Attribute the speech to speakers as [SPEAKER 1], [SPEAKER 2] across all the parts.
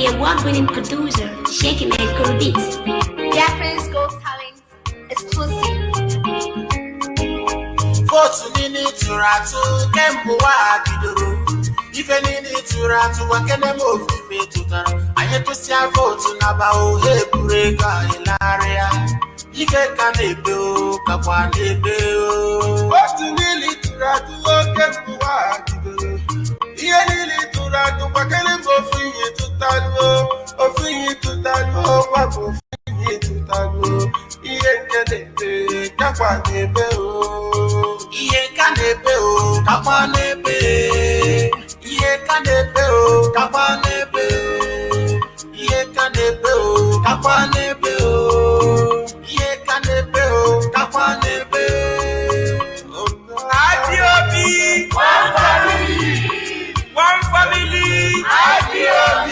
[SPEAKER 1] the award-winning producer, Shaking Head Crew Beats.
[SPEAKER 2] Biafra's Got Talent exclusive.
[SPEAKER 3] Vote nini turatu kembo wa bidoro. Ife nini turatu wakene mo fife tutara. Anye to sia vote na ba o he bureka ilaria. Ife kanebe o kakwa nebe o. Vote nini turatu kembo wa bidoro. Iye nini turatu wakene mo fife tutara. O fife tutara wa mo fife tutara. Iye kanebe kakwa nebe o. Iye kanebe o, kakwa nebe. Iye kanebe o, kakwa nebe. Iye kanebe o, kakwa nebe o. Iye kanebe o, kakwa nebe. IPOB, one family. IPOB.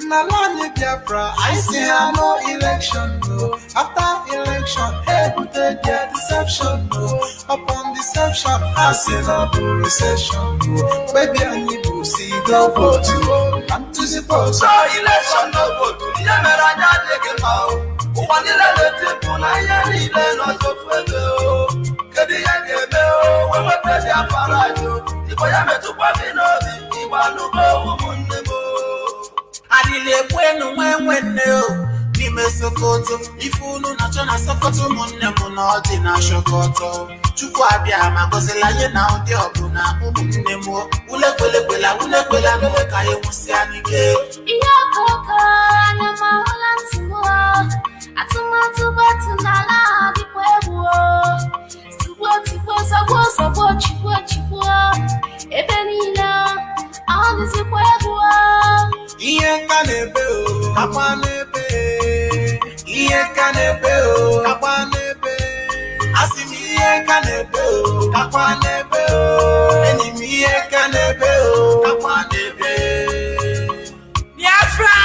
[SPEAKER 3] Nalani Biafra, I say no election, no. After election, able to get deception, no. Upon deception, I say no recession, no. Baby, I need to see the vote, no. I'm to support, so election, no vote. Yameranya take out. One election, I need not to follow. Kedi Yageo, when we play the Aparajo, if I am to Pavino, you want to go, Mundemo. Adile bueno mwenwene Nime sokoto Ifunu na chona sokoto Mune munoti na shokoto Chukwa abia magozela ye na odi obuna Mune mo Ule kwela Nule kaye musianike
[SPEAKER 2] Iya koka na mahola ntumwa Atuma tuba tunala Bikwebuo Tubo Sabo chibwo Ebenina Andi zikwebuo
[SPEAKER 3] Iye kanebe o, kakwa nebe. Iye kanebe o, kakwa nebe. Asimi iye kanebe o, kakwa nebe o. Enimi iye kanebe o, kakwa nebe. Biafra,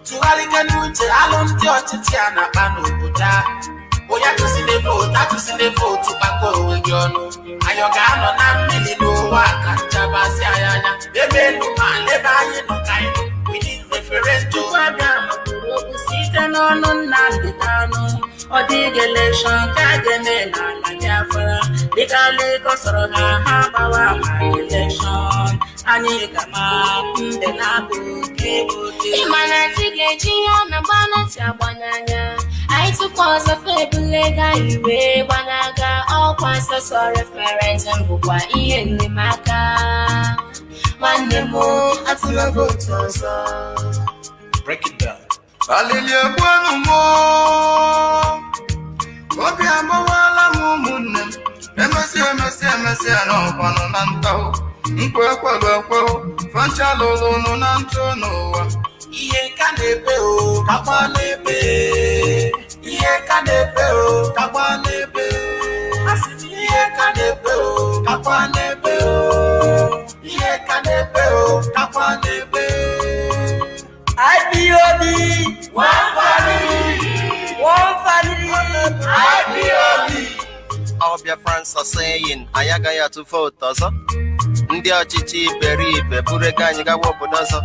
[SPEAKER 3] Tuwali kenuche alonti ochichi anapano buda. Oya to see the vote, to bako wegionu. Ayoga no na mili no waka chabasi ayanya. Ebe no man, leba ye no kaino. We need referendum. Wabia makuro sita no nanditano. Odi election kageme na Biafra. Legally kosoro ha bawa my election. Ani kama mbe na buke.
[SPEAKER 2] Imana tigeji na bana tiabanyanya. I took us a fabulaga, you banaga, all passes or referendum, Bukwa in the Maka. One demo at the voters.
[SPEAKER 3] Break it down.
[SPEAKER 4] Alilia Buano Mo Bobia Mawala Mumunem, Emasi, no Pananto, Nkwa, Fanchalo, no Nanto, no.
[SPEAKER 3] Iye kanebe o, kakwa nebe. Iye kanebe o, kakwa nebe. Asimi iye kanebe o, kakwa nebe o. Iye kanebe o, kakwa nebe. IPOB, one family. IPOB.
[SPEAKER 5] All Biafrans are saying, Ayagaya to vote, also. Ndia Chichi, Beribe, Burega, Nigawabodaza.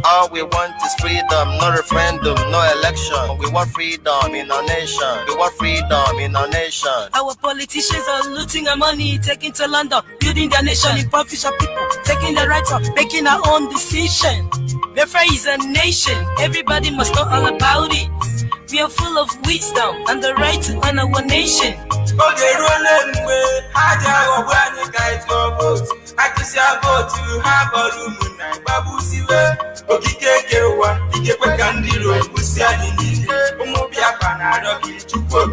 [SPEAKER 5] All we want is freedom, no referendum, no election. We want freedom in our nation. We want freedom in our nation.
[SPEAKER 6] Our politicians are looting our money, taking to London, building their nation, impoverishing people, taking the rights of making our own decision. Biafra is a nation, everybody must know all about it. We are full of wisdom and the right to own our nation.
[SPEAKER 3] Okay, rolling way. Haja when you guys go vote. I can see a vote to have a room and Babu Siwe. Okay, one, you get a candle, Busiani, Biafra, and Rocky to work.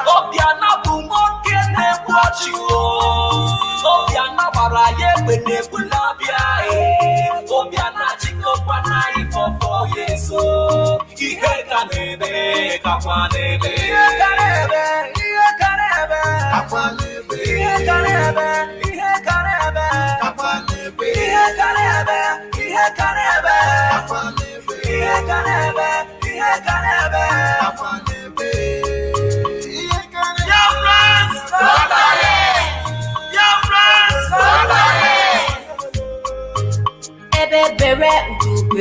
[SPEAKER 6] Obiana Bumo can watch you. Obiana Baraye when they pull up ya. Obiana Chico Panai for 4 years. So he can't be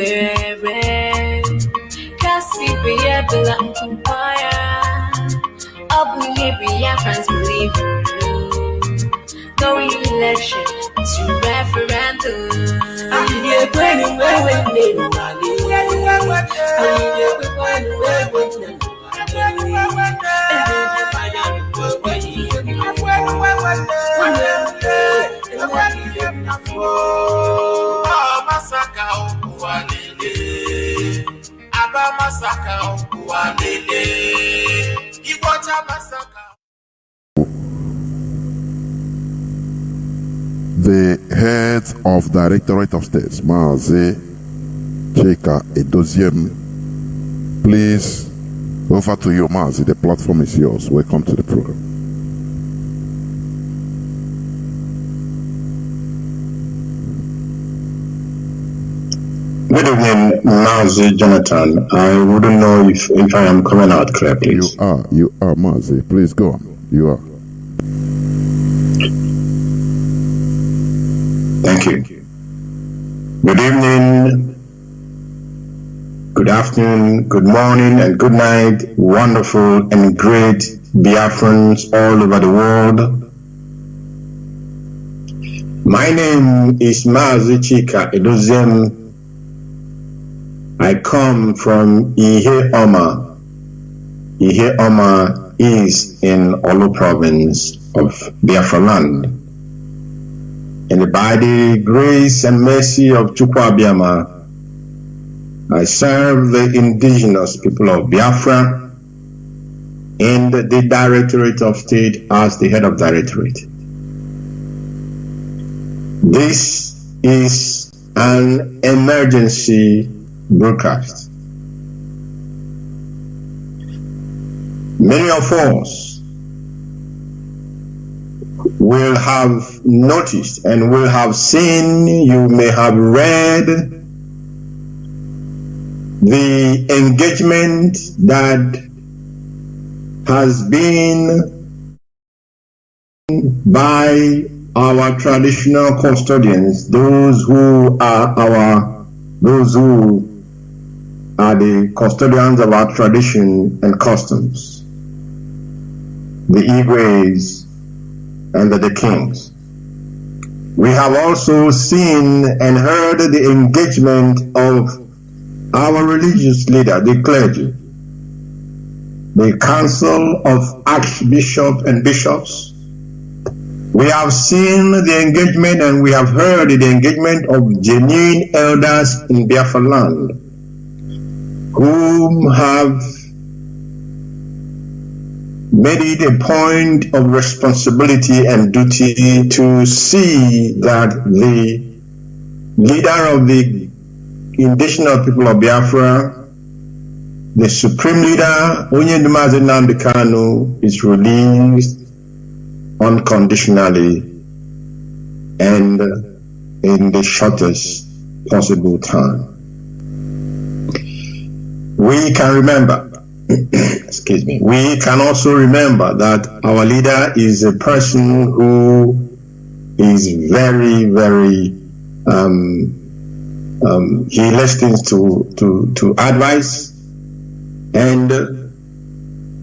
[SPEAKER 2] wherever. Kasi Biafra Kumpaya. Obu Biafrans believe no election to referendum.
[SPEAKER 7] The head of Directorate of States, Mazi, Chika, Edoziem, please, over to you, Mazi. The platform is yours. Welcome to the program.
[SPEAKER 8] Good evening, Mazi Jonathan. I wouldn't know if I am coming out clear, please.
[SPEAKER 7] You are, Mazi. Please go on. You are.
[SPEAKER 8] Thank you. Good evening, good afternoon, good morning, and good night, wonderful and great Biafrans all over the world. My name is Mazi Chika Edoziem. I come from Ihe Oma. Ihe Oma is in Olu province of Biafra land. And by the grace and mercy of Chukwu Abiyama, I serve the indigenous people of Biafra in the Directorate of State as the head of Directorate. This is an emergency broadcast. Many of us will have noticed and will have seen, you may have read the engagement that has bare by our traditional custodians, those who are the custodians of our tradition and customs, the Igwes and the kings. We have also seen and heard the engagement of our religious leader, the clergy, the council of archbishops and bishops. We have seen the engagement and we have heard the engagement of genuine elders in Biafra land, whom have made it a point of responsibility and duty to see that the leader of the indigenous people of Biafra, the supreme leader, Mazi Nnamdi Kanu, is released unconditionally and in the shortest possible time. We can remember, excuse me, we can also remember that our leader is a person who is very, very, he listens to advice, and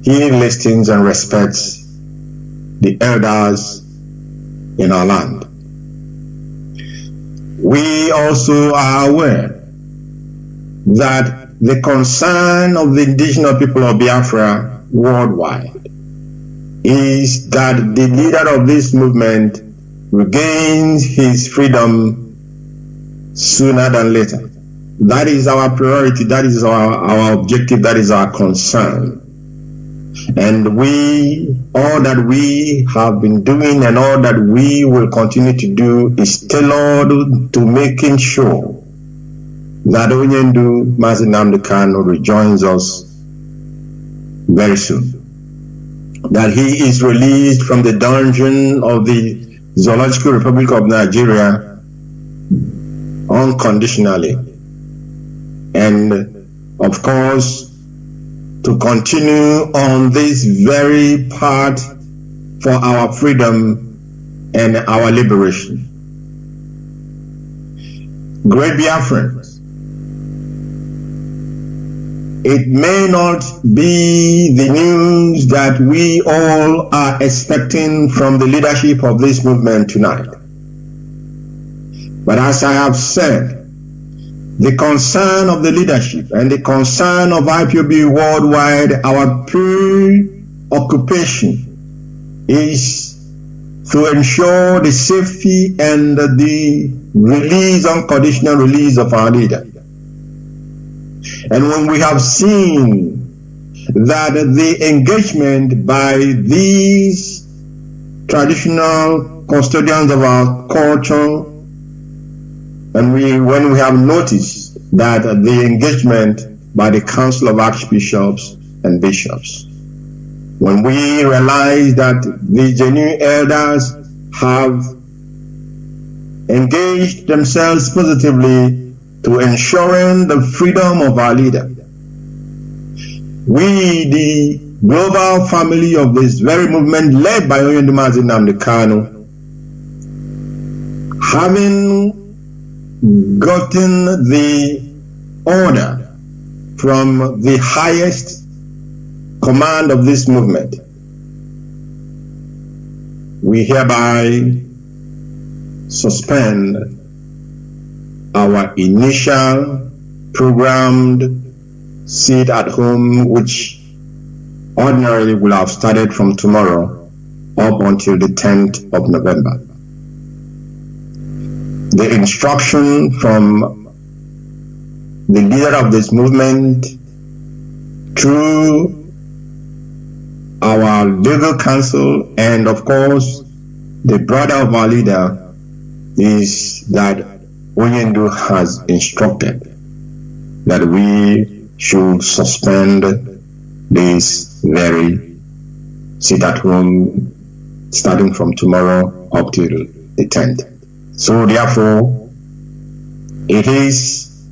[SPEAKER 8] he listens and respects the elders in our land. We also are aware that the concern of the indigenous people of Biafra worldwide is that the leader of this movement regains his freedom sooner than later. That is our priority, that is our objective, that is our concern. And all that we have been doing and all that we will continue to do is tailored to making sure that Onyendu Mazi Nnamdi Kanu rejoins us very soon. That he is released from the dungeon of the Zoological Republic of Nigeria unconditionally. And of course, to continue on this very path for our freedom and our liberation. Great Biafrans, it may not be the news that we all are expecting from the leadership of this movement tonight. But as I have said, the concern of the leadership and the concern of IPOB worldwide, our preoccupation is to ensure the safety and the release, unconditional release of our leader. And when we have seen that the engagement by these traditional custodians of our culture, and when we have noticed that the engagement by the Council of Archbishops and Bishops, when we realize that the genuine elders have engaged themselves positively to ensuring the freedom of our leader, we, the global family of this very movement led by Mazi Nnamdi Kanu, having gotten the order from the highest command of this movement, we hereby suspend our initial programmed sit at home, which ordinarily will have started from tomorrow up until the 10th of November. The instruction from the leader of this movement through our legal counsel and of course the brother of our leader is that Onyendu has instructed that we should suspend this very sit at home starting from tomorrow up till the 10th. So therefore, it is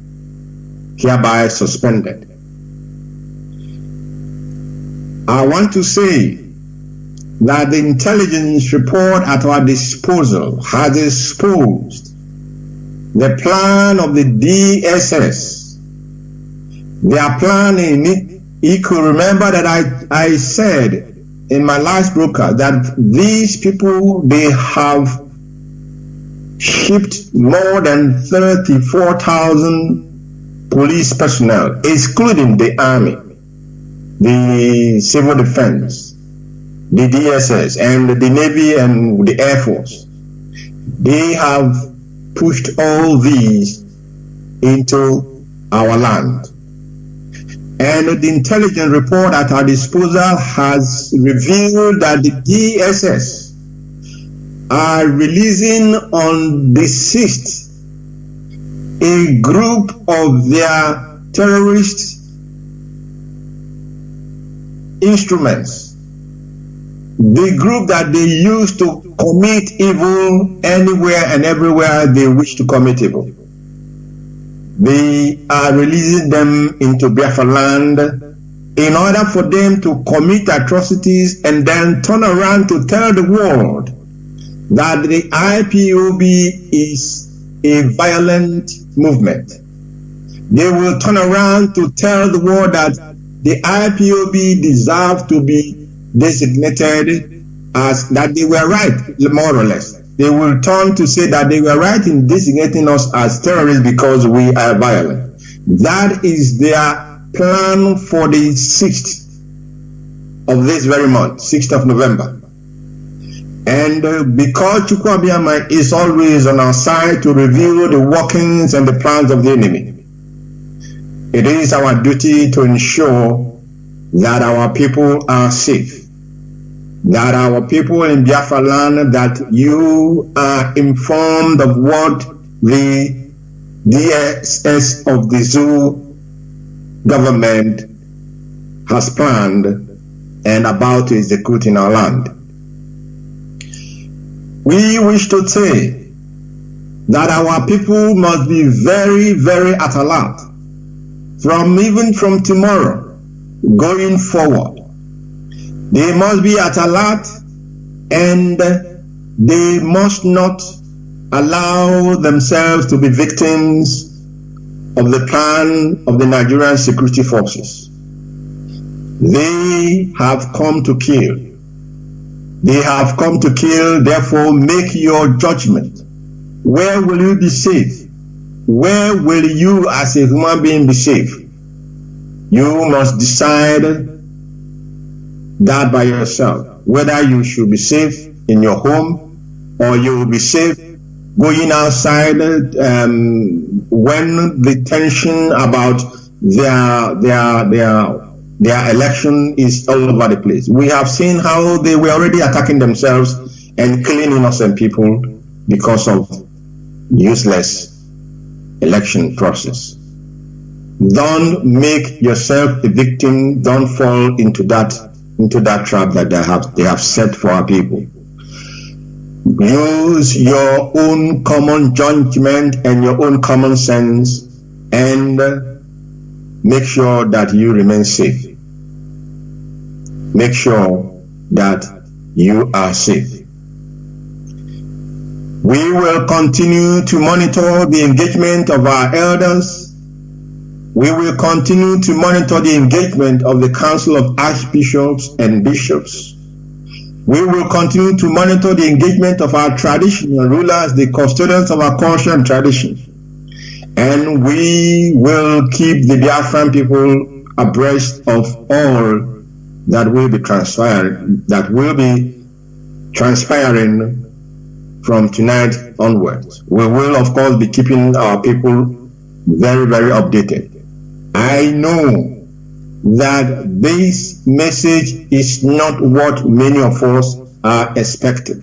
[SPEAKER 8] hereby suspended. I want to say that the intelligence report at our disposal has exposed the plan of the DSS. They are planning it. You could remember that I said in my last broadcast that these people, they have shipped more than 34,000 police personnel, excluding the army, the civil defense, the DSS, and the Navy and the Air Force. They have pushed all these into our land. And the intelligence report at our disposal has revealed that the DSS are releasing on the 6th a group of their terrorist instruments, the group that they use to commit evil anywhere and everywhere they wish to commit evil. They are releasing them into Biafra land in order for them to commit atrocities and then turn around to tell the world that the IPOB is a violent movement. They will turn around to tell the world that the IPOB deserve to be designated as that they were right, more or less. They will turn to say that they were right in designating us as terrorists because we are violent. That is their plan for the 6th of this very month, 6th of November. And because Chukwuabiama is always on our side to reveal the workings and the plans of the enemy, it is our duty to ensure that our people are safe, that our people in Biafra land, that you are informed of what the DSS of the zoo government has planned and about to execute in our land. We wish to say that our people must be very, very at alert even from tomorrow going forward. They must be at alert and they must not allow themselves to be victims of the plan of the Nigerian security forces. They have come to kill. They have come to kill, therefore make your judgment. Where will you be safe? Where will you as a human being be safe? You must decide that by yourself, whether you should be safe in your home or you will be safe going outside when the tension about their election is all over the place. We have seen how they were already attacking themselves and killing innocent people because of useless election process. Don't make yourself a victim. Don't fall into that trap that they have set for our people. Use your own common judgment and your own common sense and make sure that you remain safe. Make sure that you are safe. We will continue to monitor the engagement of our elders. We will continue to monitor the engagement of the Council of Archbishops and Bishops. We will continue to monitor the engagement of our traditional rulers, the custodians of our culture and tradition. And we will keep the Biafran people abreast of all that will be transpiring from tonight onwards. We will, of course, be keeping our people very, very updated. I know that this message is not what many of us are expecting,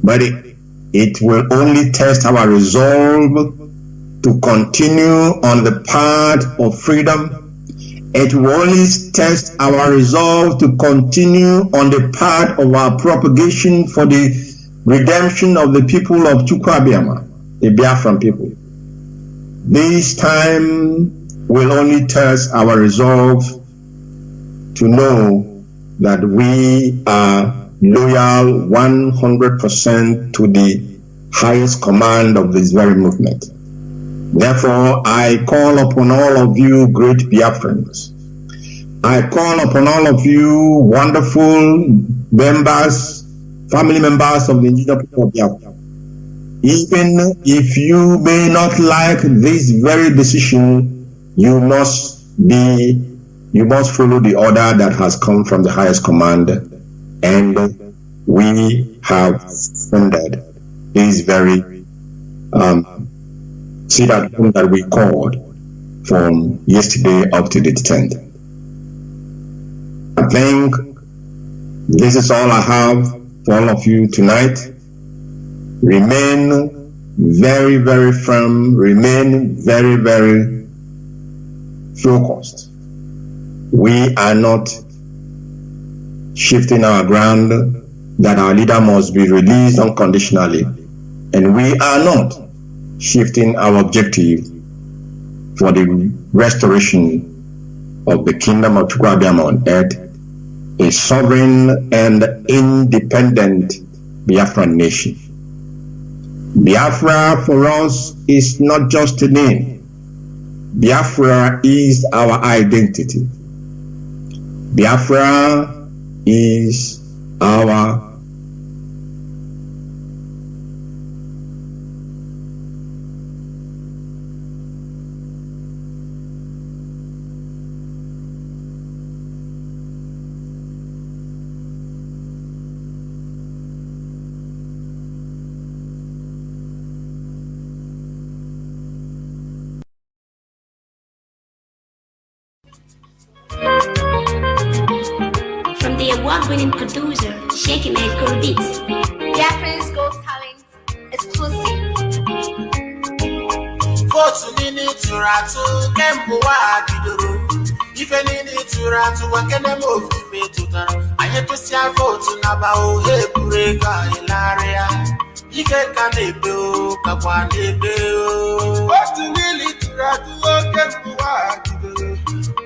[SPEAKER 8] but it will only test our resolve to continue on the path of freedom. It will only test our resolve to continue on the path of our propagation for the redemption of the people of Chukwu, the Biafran people. This time will only test our resolve to know that we are loyal 100% to the highest command of this very movement. Therefore, I call upon all of you great Biafrans. I call upon all of you wonderful members, family members of the indigenous people of Biafra. Even if you may not like this very decision, you must follow the order that has come from the highest command, and we have funded this very sit at home that we called from yesterday up to the 10th. I think this is all I have for all of you tonight. Remain very, very firm, remain very, very focused. We are not shifting our ground, that our leader must be released unconditionally, and we are not shifting our objective for the restoration of the kingdom of Chukwu on earth, a sovereign and independent Biafran nation. Biafra for us is not just a name. Biafra is our identity. Biafra is our
[SPEAKER 1] From the award-winning producer, Shaky Cool Beats.
[SPEAKER 2] Biafran's Gold Talent exclusive.
[SPEAKER 3] Votu nini turatu kembu wa bidoro. Ife nini turatu wakene mofi tutara. Ayetusia votu naba ohe bureka ilaria. Ife kanebe o kakwanebe o. Votu nini turatu kembu wa bidoro.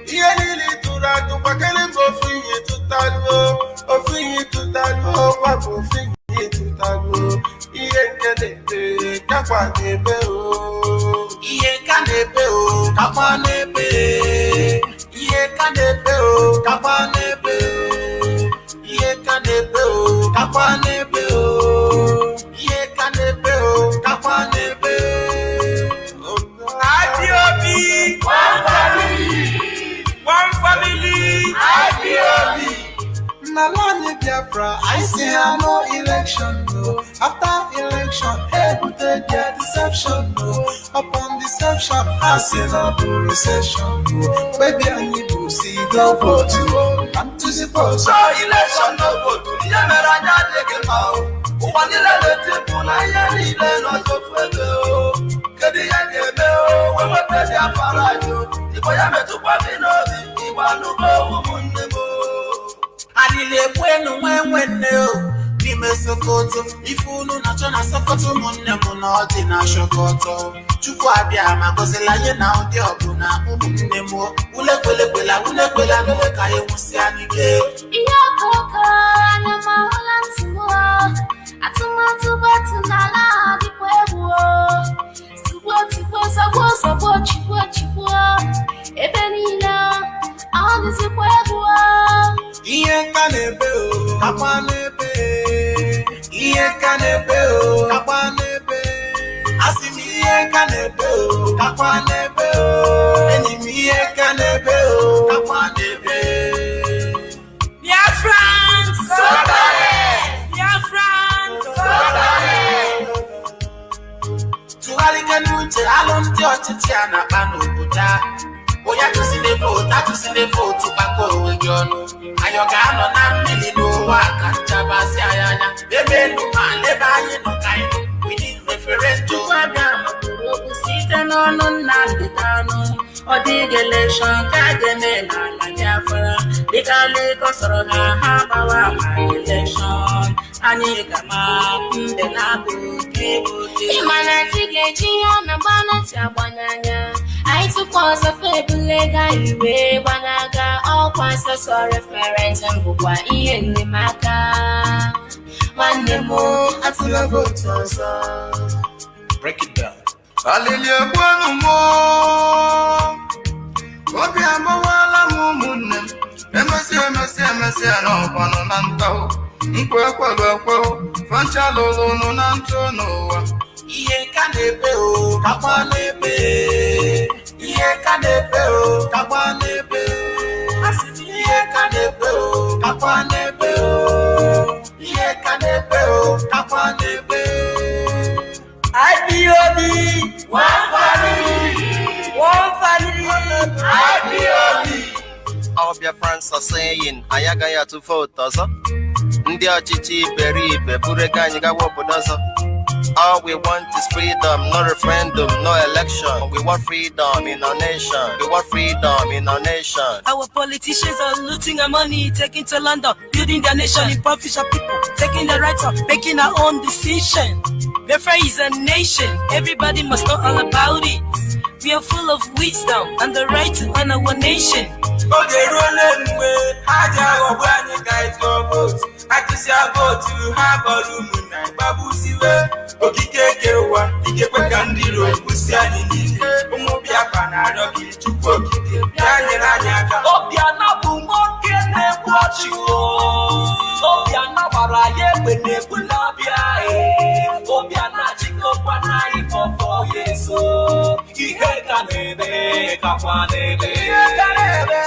[SPEAKER 3] Iye nini turatu wakene mofi tutaro. Ofi tutaro wakofi tutaro. Iye kanebe kakwanebe o. Iye kanebe Kapanebe. Ye kanebe o, kapanebe. Ye kanebe o, kapanebe o. Ye kanebe o, kapanebe.
[SPEAKER 6] IPOB,
[SPEAKER 3] One family.
[SPEAKER 6] one family.
[SPEAKER 3] IPOB. Nalani Biafra, I say I no election, no. After election, hey, put their deception, no. Upon deception, I say no do recession, no. Baby, I need to see the vote, no. I'm to suppose.
[SPEAKER 4] So election no vote. Yameranya deke mao. Uwanile lete puna yeli le no so fwebe o. Kedi yagebe o. Wewe pedi afarajo. Ibo ya metupa vinobi. Iwa nubo umunne mo.
[SPEAKER 3] Alile kwenu mwenwene o. Nime sokoto. Ifunu na chona sokoto munne muna oti na shokoto. Chukwu abia magozela ye na odi obuna umunne mo. Ule kwela nule ka ye musi anike.
[SPEAKER 2] Iya koko na mahola ntumo. Atumatu batu nala dikwe buo. Sabo chikwo. Ebe nila, ahụ dịkwa buo.
[SPEAKER 3] Ihe ka na-ebe o, kakwa na-ebe. Ihe ka na-ebe o, kakwa na-ebe. Asị m ihe ka na-ebe o, kakwa na-ebe o. Enyi m ihe ka na-ebe o, kakwa na-ebe.
[SPEAKER 6] Biafrans, Biafrans,
[SPEAKER 3] Tụgharịga n'uche alụmdị ọchịchị a na-akpa n'obodo a. Onye atụsịle votu kpakọ onwe gị ọnụ. Ayọ ga-anọ na mmiri n'ụwa ka nchabasị anyị anya. Ebe elu ma ebe anyị nọ ka anyị nọ. We need referendum.
[SPEAKER 2] Abịa mapụrụ okwu site n'ọnụ Nnamdi Kanu. Ọ dịghị elekshọn ka a ga-eme n'ala Biafra. Dịka Lagos sọrọ ha gbawa ma elekshọn. Anyị ga-ama mbe na-abụ kebuke. Ịma na ntị ga-eji ya na gbanatị agbanyanya. Anyị tụkwa ọzọ febule ga iwe gbanaga. Ọkwa nsọsọ referendum bụkwa ihe nlemaka. Nwanne m atụla votu ọzọ.
[SPEAKER 3] Break it down.
[SPEAKER 4] Alili ekwenu mo. Obi amawala m ụmụnne m. Emesi n'ọkwanụ na ntaụ. Nkwe fancha lụlụnụ na ntụ n'ụwa.
[SPEAKER 3] Ihe ka na-ebe o, kakwa na-ebe. Ihe ka na-ebe o, kakwa na-ebe. Asị m ihe ka na-ebe o, kakwa na-ebe o. Ihe ka na-ebe o, kakwa na-ebe.
[SPEAKER 6] IPOB,
[SPEAKER 3] One family. IPOB.
[SPEAKER 5] All Biafrans are saying, anyị agaghị atụ vote ọzọ. Ndị ọchịchị iberibe buru ego anyị gawa obodo ọzọ. All we want is freedom, no referendum, no election. We want freedom in our nation. We want freedom in our nation.
[SPEAKER 6] our politicians are looting our money, taking to London, building their nation, impoverishing people, taking the rights of making our own decision. Biafra is a nation, everybody must know all about it. We are full of wisdom and the right to run our nation.
[SPEAKER 3] Oge ruole mgbe ha ji aghọgbu anyị ka anyị tụọ vootu. Atụsịa vootu ha gbara ụmụnna gbagbusiwe. Okike eke ụwa ikekwe ka ndị iro egbusi anyị niile. Ụmụ Biafra na-arịọ gị Chukwu okike bịa nyere anyị aka.
[SPEAKER 6] Obiana bụ nwoke na-egbu ọchụ. Obiana gbara ya egbe na-egbu n'ọbịa. Obiana chịkọkwa n'anyị fọfọ ya eso. Ihe ka na-ebe, kakwa na-ebe. Ihe ka na-ebe,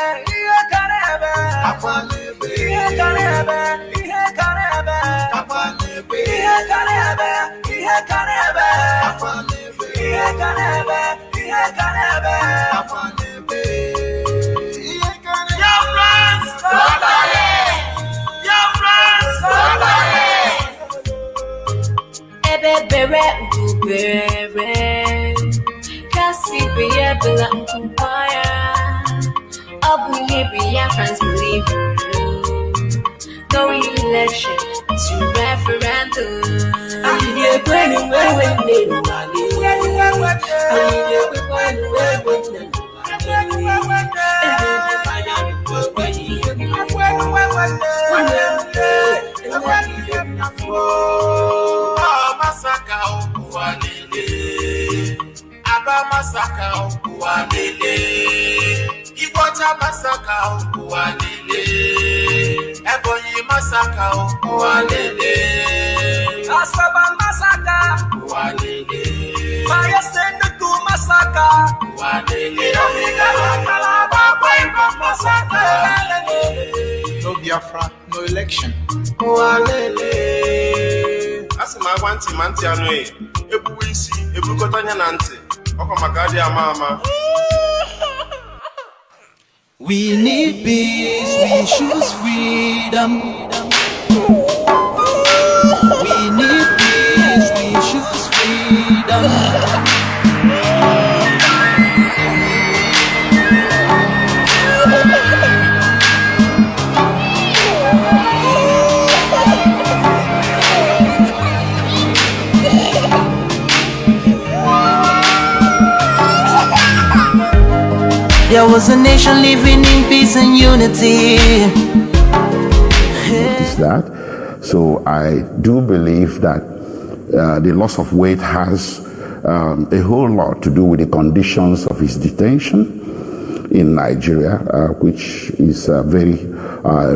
[SPEAKER 3] Kakwa na-ebe.
[SPEAKER 6] ihe ka na-ebe, ihe ka na-ebe.
[SPEAKER 3] Kakwa na-ebe.
[SPEAKER 6] Ihe ka na-ebe, ihe ka na-ebe.
[SPEAKER 3] Kakwa na-ebe.
[SPEAKER 6] Ihe ka na-ebe, ihe ka na-ebe.
[SPEAKER 3] Kakwa na-ebe. Ihe ka na-ebe.
[SPEAKER 6] Biafrans,
[SPEAKER 2] Ebe bere ubere. Kasi biya bila nkumpaya. Obu ye Biafrans believe. No election to referendum.
[SPEAKER 6] Anyị ekwenụ wewe nne n'ụwalị. Anyị ekwekwanụ wewe nne n'ụwalị. Anya bụkwa ekwenye ihe n'afọ. Nwanne m enweghị ihe n'afọ.
[SPEAKER 3] Masaka ụwa niile. Calabar massacre, Wanele. Iguacha massacre, Wanele. Ebonyi massacre, Wanele.
[SPEAKER 6] Asaba massacre,
[SPEAKER 3] Wanele.
[SPEAKER 6] Maya Sendu massacre,
[SPEAKER 3] Wanele. Calabar massacre. No Biafra, no election. Wanele.
[SPEAKER 5] Asị m agwa ntị ma ntị anụ ebuwe isi ebukọta anya na ntị ọkwa maka adị ama ama.
[SPEAKER 9] We need peace, we choose freedom. We need peace, we choose freedom. There was a nation living in peace and unity.
[SPEAKER 7] Notice that. So I do believe that the loss of weight has a whole lot to do with the conditions of his detention in Nigeria, which is very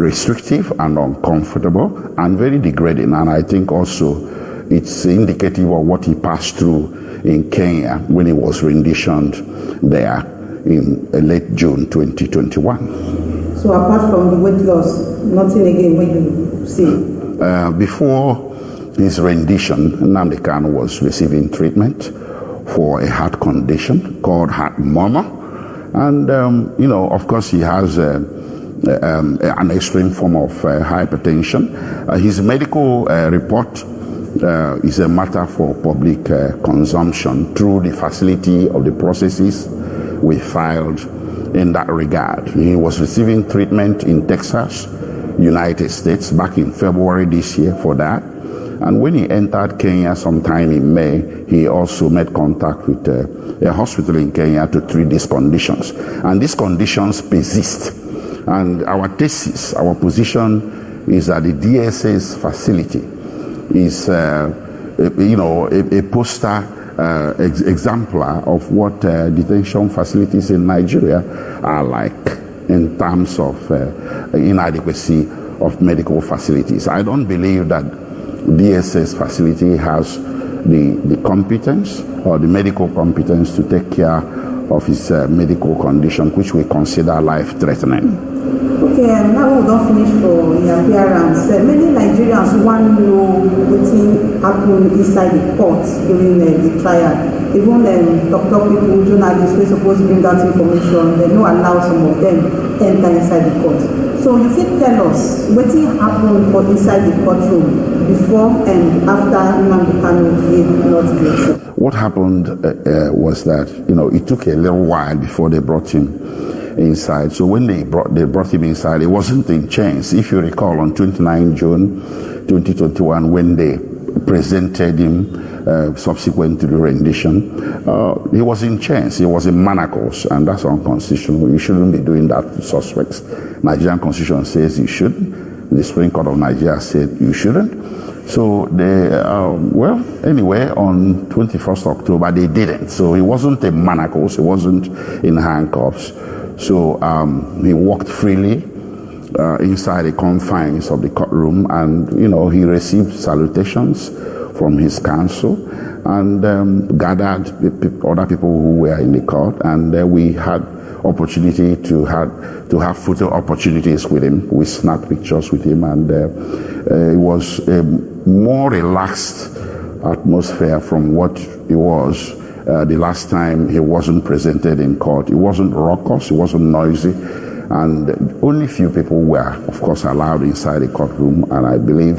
[SPEAKER 7] restrictive and uncomfortable and very degrading. And I think also it's indicative of what he passed through in Kenya when he was renditioned there in late June 2021.
[SPEAKER 10] So apart from the weight loss, nothing again what you see?
[SPEAKER 7] Before his rendition, Nnamdi Kanu was receiving treatment for a heart condition called heart murmur. And, of course, he has an extreme form of hypertension. His medical report is a matter for public consumption through the facility of the processes we filed in that regard. He was receiving treatment in Texas, United States, back in February this year for that. And when he entered Kenya sometime in May, he also made contact with a hospital in Kenya to treat these conditions. And these conditions persist. And our thesis, our position is that the DSA's facility is, a poster exemplar of what detention facilities in Nigeria are like in terms of inadequacy of medical facilities. I don't believe that DSS facility has the competence or the medical competence to take care of his medical condition, which we consider life-threatening.
[SPEAKER 10] Okay, and now we don't finish for the appearance. Many Nigerians want to know what happened inside the court during the trial. Even top people, journalists, were supposed to bring out information. They don't allow some of them enter inside the court. So you can tell us what happened for inside the courtroom before and after Nnamdi Kanu pleaded not guilty.
[SPEAKER 7] What happened was that it took a little while before they brought him inside. So when they brought him inside, it wasn't in chains. If you recall, on 29 June 2021, when they presented him subsequent to the rendition, he was in chains. He was in manacles, and that's unconstitutional. You shouldn't be doing that to suspects. Nigerian Constitution says you shouldn't. The Supreme Court of Nigeria said you shouldn't. So they, anyway, on 21st October, they didn't. So he wasn't in manacles. He wasn't in handcuffs. So he walked freely inside the confines of the courtroom, and he received salutations from his counsel and gathered other people who were in the court, and we had opportunity to have photo opportunities with him. We snapped pictures with him, and it was a more relaxed atmosphere from what it was the last time he wasn't presented in court. It wasn't raucous, it wasn't noisy, and only few people were, of course, allowed inside the courtroom, and I believe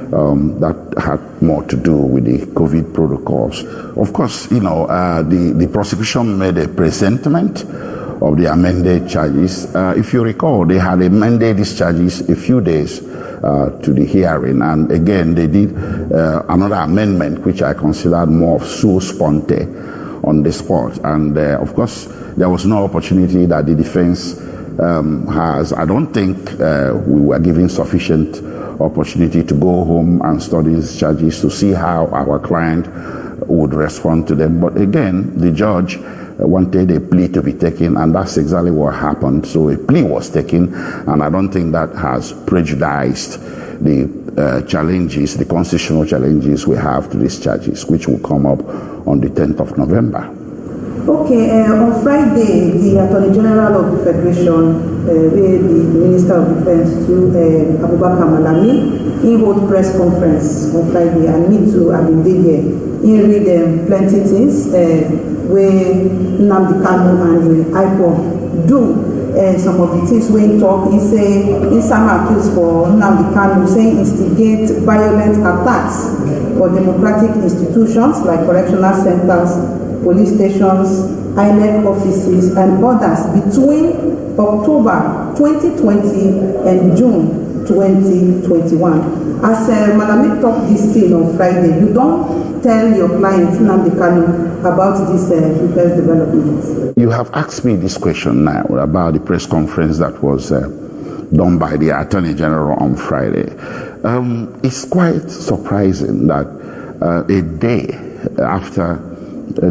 [SPEAKER 7] that had more to do with the COVID protocols. Of course, the prosecution made a presentment of the amended charges. If you recall, they had amended these charges a few days to the hearing, and again they did another amendment which I considered more of sua sponte on the spot, and of course there was no opportunity that the defense has. I don't think we were given sufficient opportunity to go home and study these charges to see how our client would respond to them. But again, the judge wanted a plea to be taken, and that's exactly what happened. So a plea was taken, and I don't think that has prejudiced the challenges, the constitutional challenges we have to these charges, which will come up on the 10th of November.
[SPEAKER 10] Okay, on Friday, the Attorney General of the Federation, where the Minister of Defense to Abubakar Malami, he hold press conference on Friday, and me too, I've been there. He read plenty things where Nnamdi Kanu and IPOB do. Some of the things when talk, he say, in some accused for Nnamdi Kanu, saying instigate violent attacks for democratic institutions like correctional centers, police stations, INEC offices, and others between October 2020 and June 2021. As Malami talked this thing on Friday, you don't tell your client Nnamdi Kanu about this latest development.
[SPEAKER 7] You have asked me this question now about the press conference that was done by the Attorney General on Friday. It's quite surprising that a day after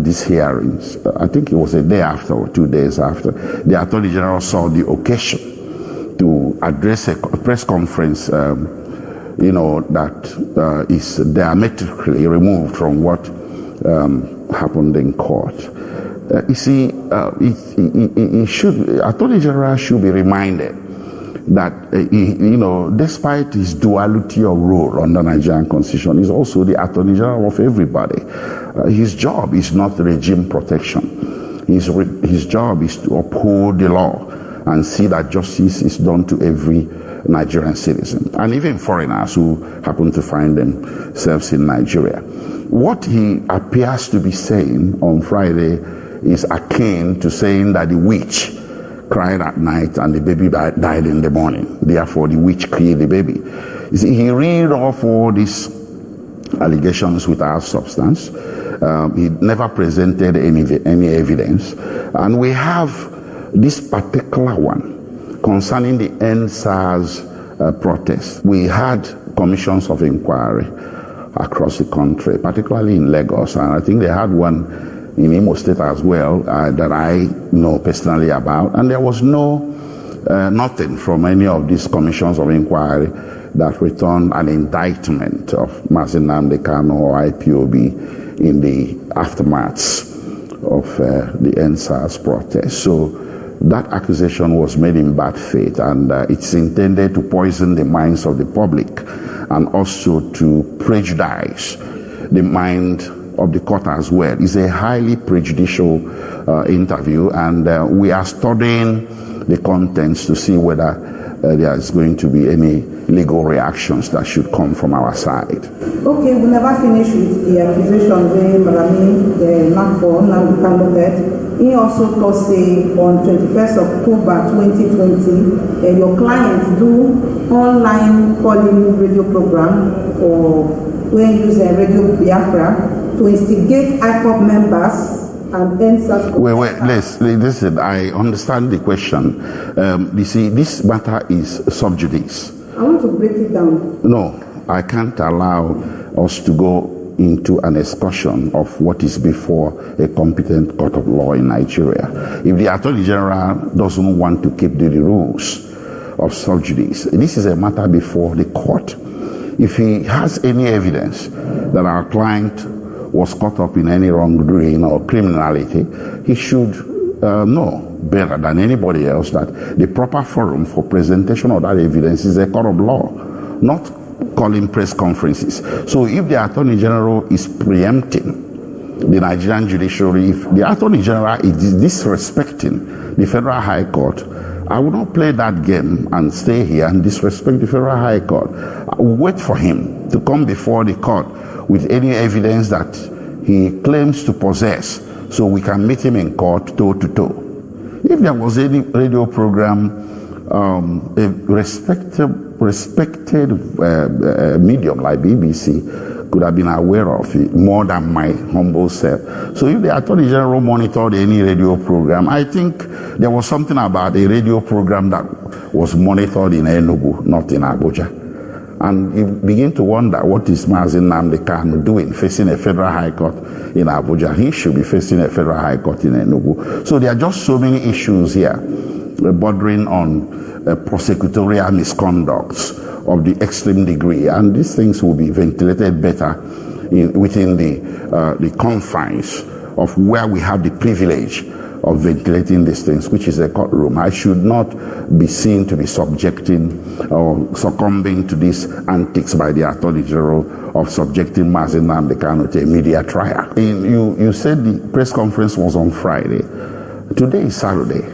[SPEAKER 7] these hearings, I think it was a day after or 2 days after, the Attorney General saw the occasion to address a press conference that is diametrically removed from what happened in court. You see, Attorney General should be reminded that, despite his duality of role under Nigerian Constitution, he's also the Attorney General of everybody. His job is not regime protection. His job is to uphold the law and see that justice is done to every Nigerian citizen, and even foreigners who happen to find themselves in Nigeria. What he appears to be saying on Friday is akin to saying that the witch cried at night and the baby died in the morning. Therefore, the witch killed the baby. You see, he read off all these allegations without substance. He never presented any evidence. And we have this particular one concerning the NSAS protest. We had commissions of inquiry across the country, particularly in Lagos, and I think they had one in Imo State as well that I know personally about, and there was nothing from any of these commissions of inquiry that returned an indictment of Mazi Nnamdi Kanu or IPOB in the aftermaths of the NSAS protest. So that accusation was made in bad faith, and it's intended to poison the minds of the public and also to prejudice the mind of the court as well. It's a highly prejudicial interview, and we are studying the contents to see whether there is going to be any legal reactions that should come from our side.
[SPEAKER 10] Okay, we never finished with the accusation where Malami, the NACFO, Nnamdi Kanu death. He also told say on 21st October 2020, your client do online calling radio program for when using Radio Biafra to instigate IPOB members and NSAS.
[SPEAKER 7] Wait, listen, I understand the question. You see, this matter is sub judice.
[SPEAKER 10] I want to break it down.
[SPEAKER 7] No, I can't allow us to go into an excursion of what is before a competent court of law in Nigeria. If the Attorney General doesn't want to keep the rules of sub judice, this is a matter before the court. If he has any evidence that our client was caught up in any wrongdoing or criminality, he should know better than anybody else that the proper forum for presentation of that evidence is a court of law, not calling press conferences. So if the Attorney General is preempting the Nigerian judiciary, if the Attorney General is disrespecting the Federal High Court, I will not play that game and stay here and disrespect the Federal High Court. I will wait for him to come before the court with any evidence that he claims to possess, so we can meet him in court toe to toe. If there was any radio program, a respected medium like BBC could have been aware of it more than my humble self. So if the Attorney General monitored any radio program, I think there was something about a radio program that was monitored in Enugu, not in Abuja. And you begin to wonder, what is Mazi Nnamdi Kanu doing, facing a federal high court in Abuja? He should be facing a federal high court in Enugu. So there are just so many issues here, bordering on prosecutorial misconducts of the extreme degree, and these things will be ventilated better within the confines of where we have the privilege of ventilating these things, which is a courtroom. I should not be seen to be subjecting or succumbing to these antics by the Attorney General of subjecting Mazi Nnamdi Kanu to a media trial. You said the press conference was on Friday. Today is Saturday.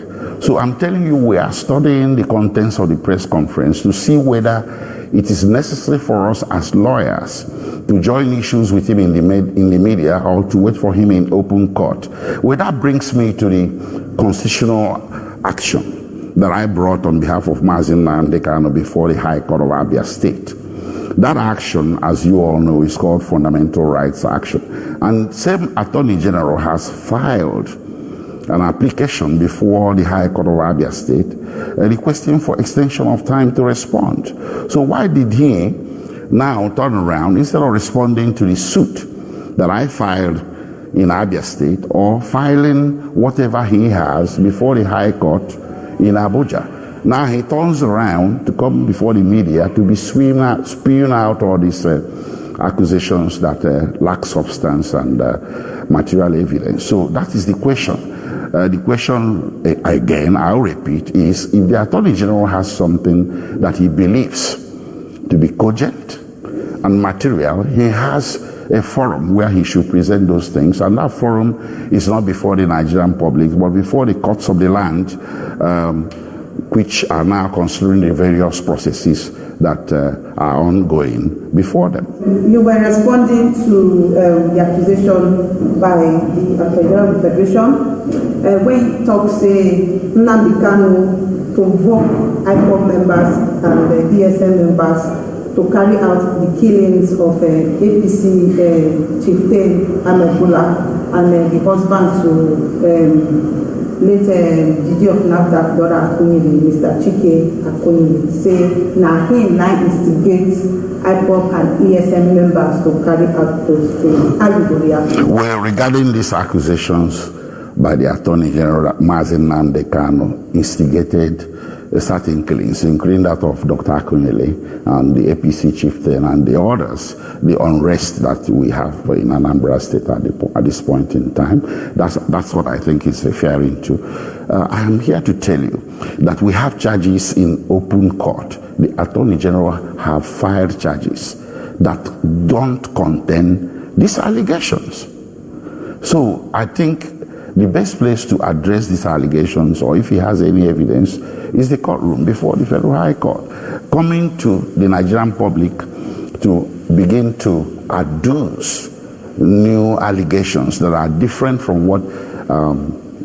[SPEAKER 7] So I'm telling you, we are studying the contents of the press conference to see whether it is necessary for us as lawyers to join issues with him in the media, or to wait for him in open court. Well, that brings me to the constitutional action that I brought on behalf of Mazi Nnamdi Kanu before the High Court of Abia State. That action, as you all know, is called Fundamental Rights Action. And same Attorney General has filed an application before the High Court of Abia State requesting for extension of time to respond. So why did he now turn around, instead of responding to the suit that I filed in Abia State, or filing whatever he has before the High Court in Abuja? Now he turns around to come before the media to be spewing out all these accusations that lack substance and material evidence. So that is the question. The question, again, I'll repeat, is if the Attorney General has something that he believes to be cogent and material, he has a forum where he should present those things, and that forum is not before the Nigerian public, but before the courts of the land, which are now considering the various processes that are ongoing before them.
[SPEAKER 10] You were responding to the accusation by the Attorney General of the Federation when he talks, say, Nnamdi Kanu provoke IPOB members and DSM members to carry out the killings of APC chieftain Ahmed Bola and the husband to late DG of NAFDAC, Dora Akunyili, Mr. Chika Akunyili, say now him now instigates IPOB and ESM members to carry out those things. How you go react?
[SPEAKER 7] Well, regarding these accusations by the Attorney General that Mazi Nnamdi Kanu instigated certain killings, including that of Dr. Akunyili and the APC chieftain and the others, the unrest that we have in Anambra State at this point in time, that's what I think is referring to. I am here to tell you that we have charges in open court. The Attorney General have filed charges that don't contain these allegations. So I think the best place to address these allegations, or if he has any evidence, is the courtroom before the Federal High Court. Coming to the Nigerian public to begin to adduce new allegations that are different from what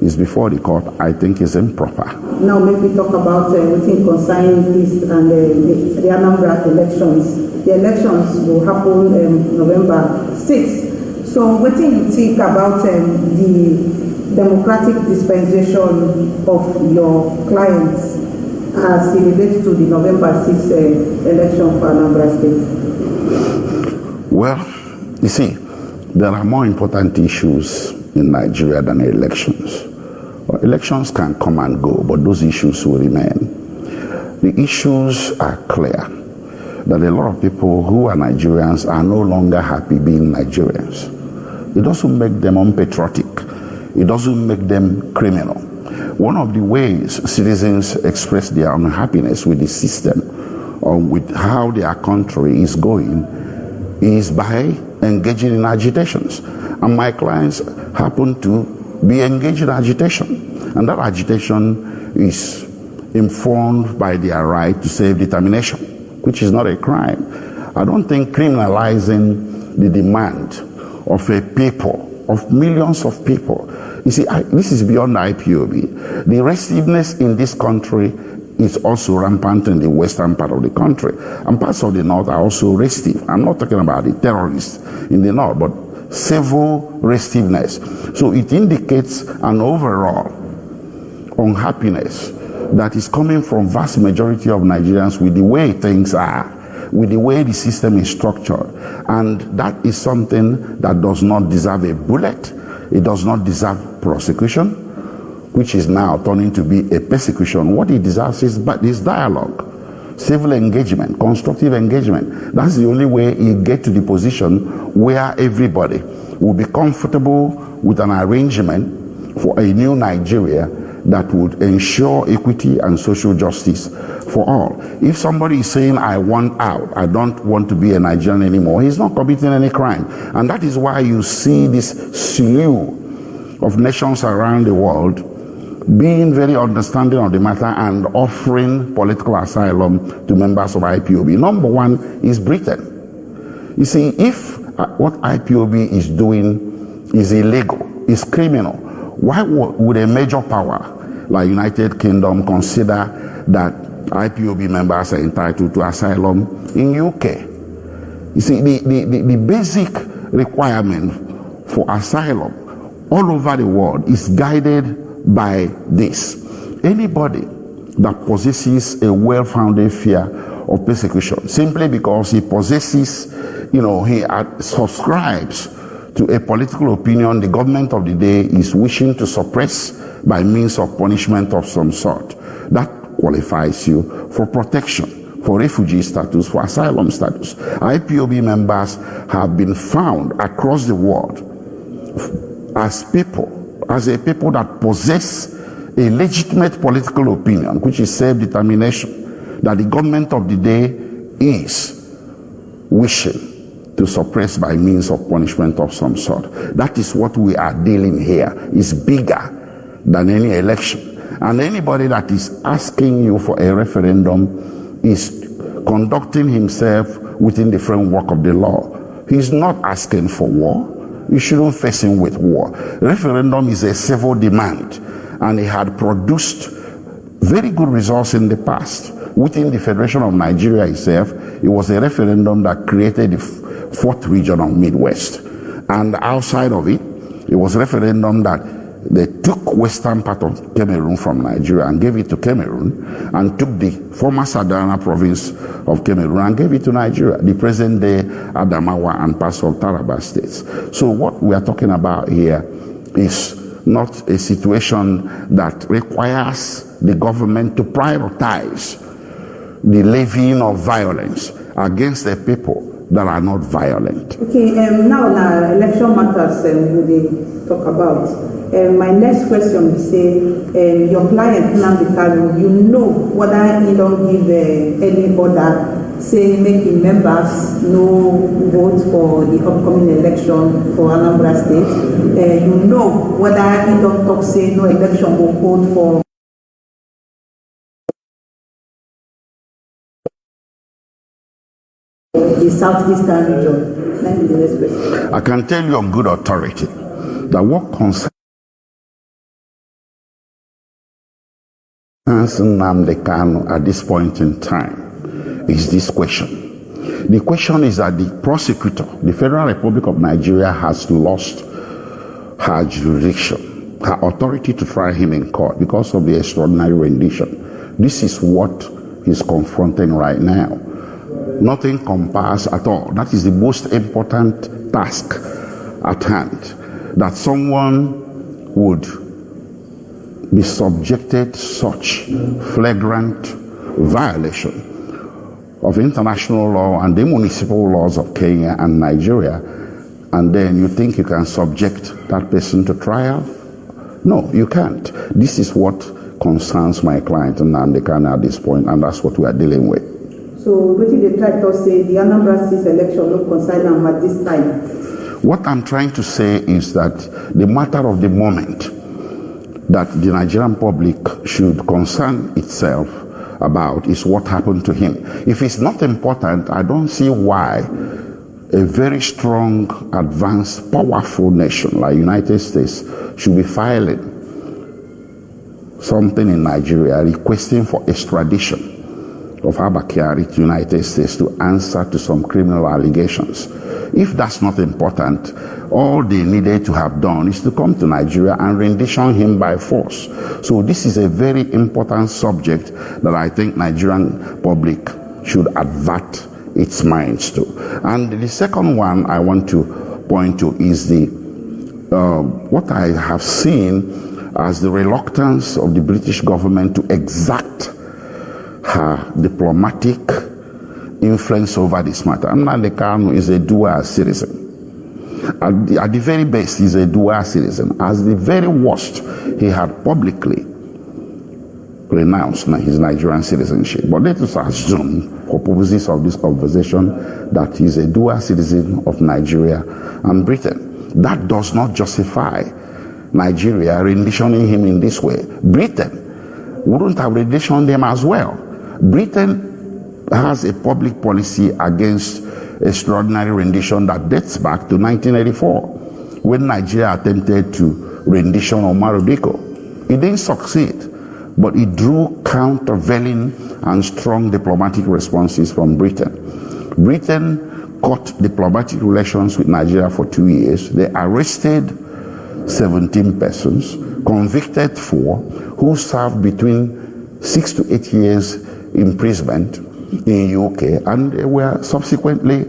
[SPEAKER 7] is before the court, I think is improper.
[SPEAKER 10] Now maybe talk about what concerning this and the Anambra elections. The elections will happen November 6th. So what do you think about the democratic dispensation of your clients as it relates to the November 6th election for Anambra State?
[SPEAKER 7] Well, you see, there are more important issues in Nigeria than elections. Elections can come and go, but those issues will remain. The issues are clear, that a lot of people who are Nigerians are no longer happy being Nigerians. It doesn't make them unpatriotic. It doesn't make them criminal. One of the ways citizens express their unhappiness with the system or with how their country is going is by engaging in agitations. And my clients happen to be engaged in agitation. And that agitation is informed by their right to self-determination, which is not a crime. I don't think criminalizing the demand of a people, of millions of people. You see, this is beyond IPOB. The restiveness in this country is also rampant in the western part of the country. And parts of the north are also restive. I'm not talking about the terrorists in the north, but civil restiveness. So it indicates an overall unhappiness that is coming from vast majority of Nigerians with the way things are, with the way the system is structured. And that is something that does not deserve a bullet. It does not deserve prosecution, which is now turning to be a persecution. What it deserves is dialogue, civil engagement, constructive engagement. That's the only way you get to the position where everybody will be comfortable with an arrangement for a new Nigeria that would ensure equity and social justice for all. If somebody is saying, I want out, I don't want to be a Nigerian anymore, he's not committing any crime. And that is why you see this slew of nations around the world being very understanding of the matter and offering political asylum to members of IPOB. Number one is Britain. You see, if what IPOB is doing is illegal, is criminal, why would a major power like United Kingdom consider that IPOB members are entitled to asylum in UK? You see, the basic requirement for asylum all over the world is guided by this. Anybody that possesses a well-founded fear of persecution simply because he possesses, he subscribes to a political opinion the government of the day is wishing to suppress by means of punishment of some sort, that qualifies you for protection, for refugee status, for asylum status. IPOB members have been found across the world as a people that possess a legitimate political opinion, which is self-determination, that the government of the day is wishing to suppress by means of punishment of some sort. That is what we are dealing here. It's bigger than any election. And anybody that is asking you for a referendum is conducting himself within the framework of the law. He's not asking for war. You shouldn't face him with war. Referendum is a civil demand, and it had produced very good results in the past. Within the Federation of Nigeria itself, it was a referendum that created the fourth region of Midwest. And outside of it, it was a referendum that they took western part of Cameroon from Nigeria and gave it to Cameroon, and took the former Sadana province of Cameroon and gave it to Nigeria, the present-day Adamawa and parts of Taraba states. So what we are talking about here is not a situation that requires the government to prioritize the levying of violence against the people that are not violent.
[SPEAKER 10] Okay, now election matters we talk about. My next question is say, your client Nnamdi Kanu, you know whether he don't give any order, say making members no vote for the upcoming election for Anambra State. You know whether he don't talk say no election will hold for the southeastern region. Let me the next question.
[SPEAKER 7] I can tell you on good authority that what concerns Nnamdi Kanu at this point in time is this question. The question is that the prosecutor, the Federal Republic of Nigeria, has lost her jurisdiction, her authority to try him in court because of the extraordinary rendition. This is what he's confronting right now. Nothing compares at all. That is the most important task at hand, that someone would be subjected to such flagrant violation of international law and the municipal laws of Kenya and Nigeria, and then you think you can subject that person to trial? No, you can't. This is what concerns my client Nnamdi Kanu at this point, and that's what we are dealing with.
[SPEAKER 10] So, what did the try to say the Anambra State election no concern them at this time?
[SPEAKER 7] What I'm trying to say is that the matter of the moment that the Nigerian public should concern itself about is what happened to him. If it's not important, I don't see why a very strong, advanced, powerful nation like United States should be filing something in Nigeria requesting for extradition of Abba Kyari to United States to answer to some criminal allegations. If that's not important, all they needed to have done is to come to Nigeria and rendition him by force. So this is a very important subject that I think Nigerian public should advert its minds to. And the second one I want to point to is the what I have seen as the reluctance of the British government to exact her diplomatic influence over this matter. Nnamdi Kanu is a dual citizen. At the very best, he's a dual citizen. As the very worst, he had publicly renounced his Nigerian citizenship. But let us assume, for purposes of this conversation, that he's a dual citizen of Nigeria and Britain. That does not justify Nigeria renditioning him in this way. Britain wouldn't have renditioned him as well. Britain has a public policy against extraordinary rendition that dates back to 1984, when Nigeria attempted to rendition Omar Diko. It didn't succeed, but it drew countervailing and strong diplomatic responses from Britain. Britain cut diplomatic relations with Nigeria for 2 years. They arrested 17 persons, convicted 4, who served between 6 to 8 years imprisonment in UK, and they were subsequently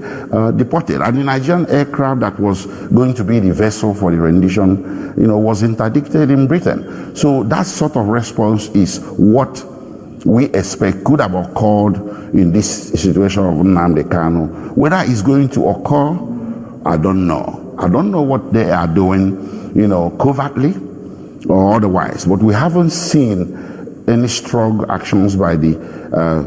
[SPEAKER 7] deported. And the Nigerian aircraft that was going to be the vessel for the rendition, was interdicted in Britain. So that sort of response is what we expect could have occurred in this situation of Nnamdi Kanu. Whether it's going to occur, I don't know. I don't know what they are doing, covertly or otherwise. But we haven't seen any strong actions by the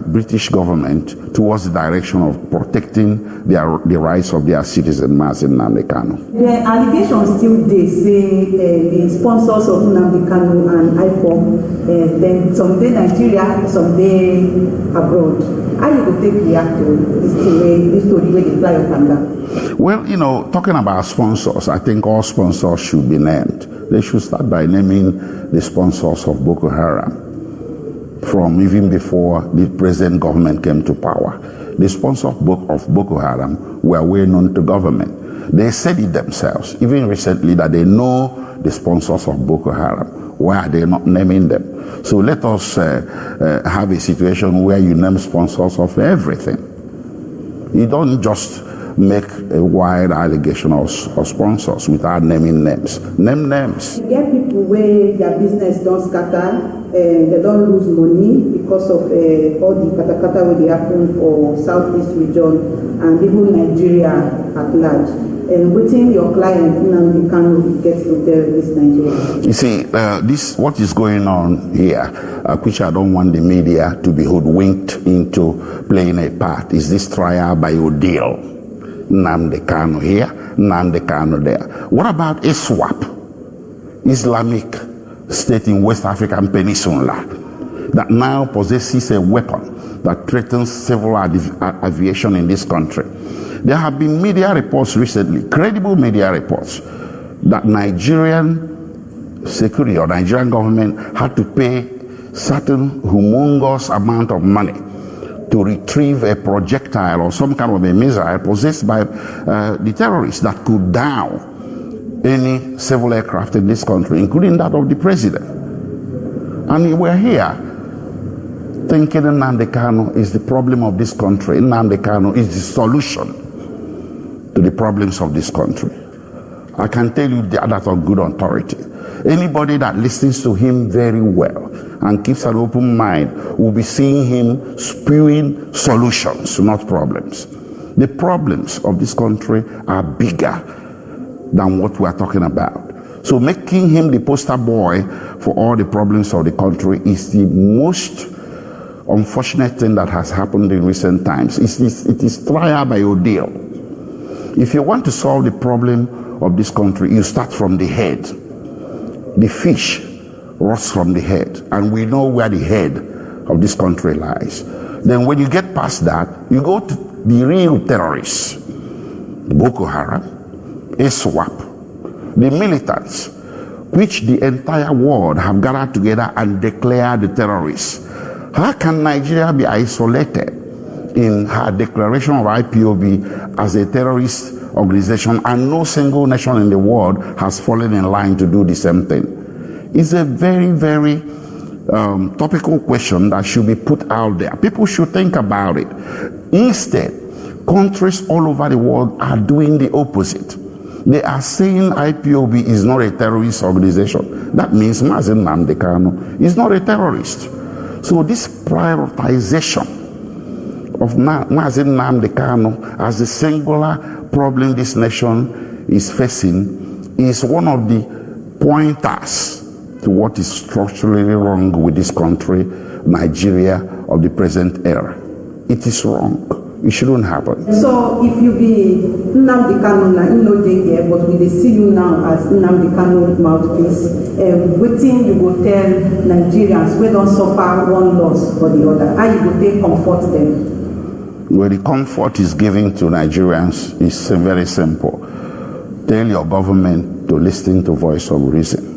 [SPEAKER 7] British government towards the direction of protecting the rights of their citizen, Mazi Nnamdi Kanu.
[SPEAKER 10] The allegations still they say the sponsors of Nnamdi Kanu and IPOB, then someday Nigeria, someday abroad. How you go take react to this story where they fly up and down?
[SPEAKER 7] Well, talking about sponsors, I think all sponsors should be named. They should start by naming the sponsors of Boko Haram, from even before the present government came to power. The sponsors of Boko Haram were well known to government. They said it themselves, even recently, that they know the sponsors of Boko Haram. Why are they not naming them? So let us have a situation where you name sponsors of everything. You don't just make a wide allegation of sponsors without naming names. Name names.
[SPEAKER 10] You get people where their business don't scatter, they don't lose money because of all the katakata where they happen for Southeast region and even Nigeria at large. And within your client, Nnamdi Kanu gets to tell this Nigeria.
[SPEAKER 7] You see, what is going on here, which I don't want the media to be hoodwinked into playing a part, is this trial by ordeal. Nnamdi Kanu here, Nnamdi Kanu there. What about ISWAP, Islamic State in West African Peninsula, that now possesses a weapon that threatens civil aviation in this country? There have been media reports recently, credible media reports, that Nigerian security or Nigerian government had to pay certain humongous amount of money to retrieve a projectile or some kind of a missile possessed by the terrorists that could down any civil aircraft in this country, including that of the president. And we're here thinking Nnamdi Kanu is the problem of this country. Nnamdi Kanu is the solution to the problems of this country. I can tell you that on good authority. Anybody that listens to him very well and keeps an open mind will be seeing him spewing solutions, not problems. The problems of this country are bigger than what we are talking about. So making him the poster boy for all the problems of the country is the most unfortunate thing that has happened in recent times. It is trial by ordeal. If you want to solve the problem of this country, you start from the head. The fish rots from the head, and we know where the head of this country lies. Then when you get past that, you go to the real terrorists, Boko Haram, ISWAP, the militants, which the entire world have gathered together and declared the terrorists. How can Nigeria be isolated in her declaration of IPOB as a terrorist organization and no single nation in the world has fallen in line to do the same thing? It's a very, very topical question that should be put out there. People should think about it. Instead, Countries all over the world are doing the opposite. They are saying IPOB is not a terrorist organization. That means Mazi Nnamdi Kanu is not a terrorist. So this prioritization of Mazi Nnamdi Kanu as the singular problem this nation is facing is one of the pointers to what is structurally wrong with this country, Nigeria of the present era. It is wrong. It shouldn't happen.
[SPEAKER 10] So if you be Nnamdi Kanu na no dey here, but we dey see you now as Nnamdi Kanu mouthpiece, wetin you go tell Nigerians wey don suffer one loss or the other? How you go take comfort them?
[SPEAKER 7] Well, the comfort is given to Nigerians is very simple. Tell your government to listen to voice of reason.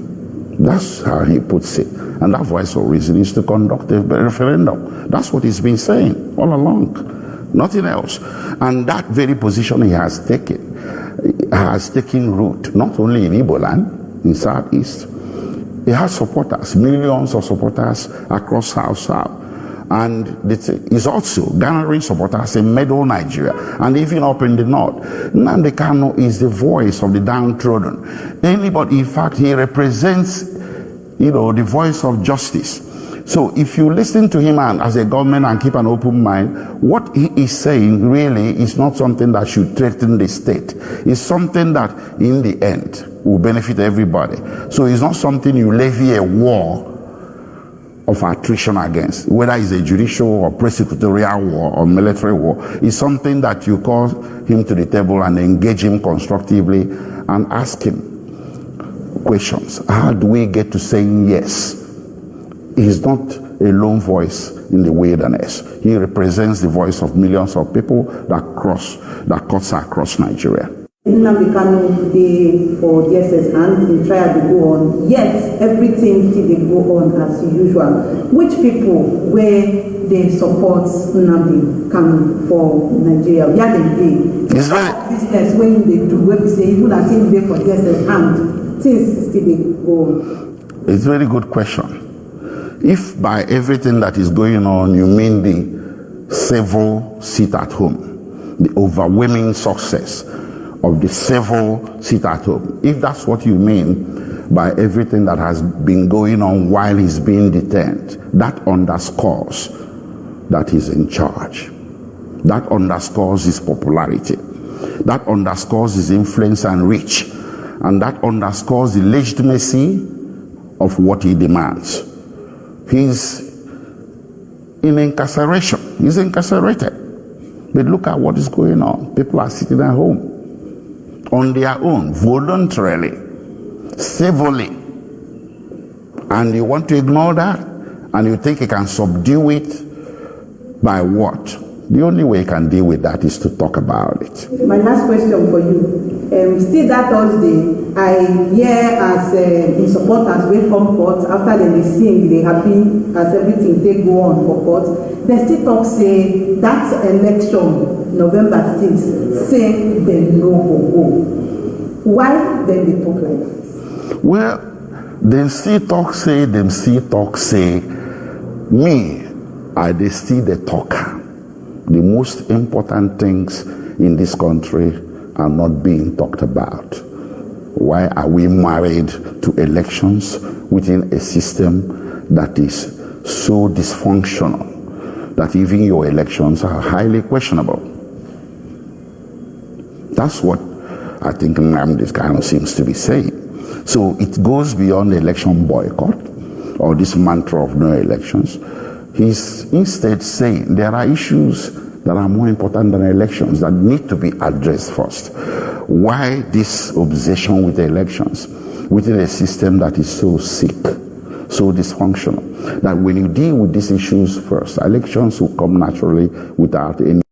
[SPEAKER 7] That's how he puts it. And that voice of reason is to conduct a referendum. That's what he's been saying all along. Nothing else. And that very position he has taken root not only in Igbo land, in Southeast. He has supporters, millions of supporters across South. And he's also garnering supporters in Middle Nigeria and even up in the north. Nnamdi Kanu is the voice of the downtrodden. Anybody, in fact, he represents, the voice of justice. So if you listen to him and as a government and keep an open mind, what he is saying really is not something that should threaten the state. It's something that in the end will benefit everybody. So it's not something you levy a war of attrition against, whether it's a judicial or prosecutorial war or military war. It's something that you call him to the table and engage him constructively and ask him questions. How do we get to saying yes? He's not a lone voice in the wilderness. He represents the voice of millions of people that cuts across Nigeria.
[SPEAKER 10] Nnamdi Kanu dey for DSS and in trial to go on, yet everything still dey go on as usual. Which people where they support Nnamdi Kanu for Nigeria? Where they dey?
[SPEAKER 7] It's very
[SPEAKER 10] business when they do, where we say even as if they for DSS and things still dey go on.
[SPEAKER 7] It's a very good question. If by everything that is going on, you mean the civil seat at home, the overwhelming success of the civil seat at home, if that's what you mean by everything that has been going on while he's being detained, that underscores that he's in charge. That underscores his popularity. That underscores his influence and reach. And that underscores the legitimacy of what he demands. He's in incarceration. He's incarcerated. But look at what is going on. People are sitting at home on their own, voluntarily, civilly. And you want to ignore that? And you think you can subdue it by what? The only way you can deal with that is to talk about it.
[SPEAKER 10] My last question for you. Still that Thursday, I hear as the supporters will come court after they sing, they happy as everything they go on for court. They still talk say that election, November 6th, say they no go. Why then they talk like that?
[SPEAKER 7] Well, them still talk say, me, they still the talker. The most important things in this country are not being talked about. Why are we married to elections within a system that is so dysfunctional that even your elections are highly questionable? That's what I think Nnamdi Kanu seems to be saying. So it goes beyond election boycott or this mantra of no elections. He's instead saying there are issues that are more important than elections that need to be addressed first. Why this obsession with elections within a system that is so sick, so dysfunctional, that when you deal with these issues first, elections will come naturally without any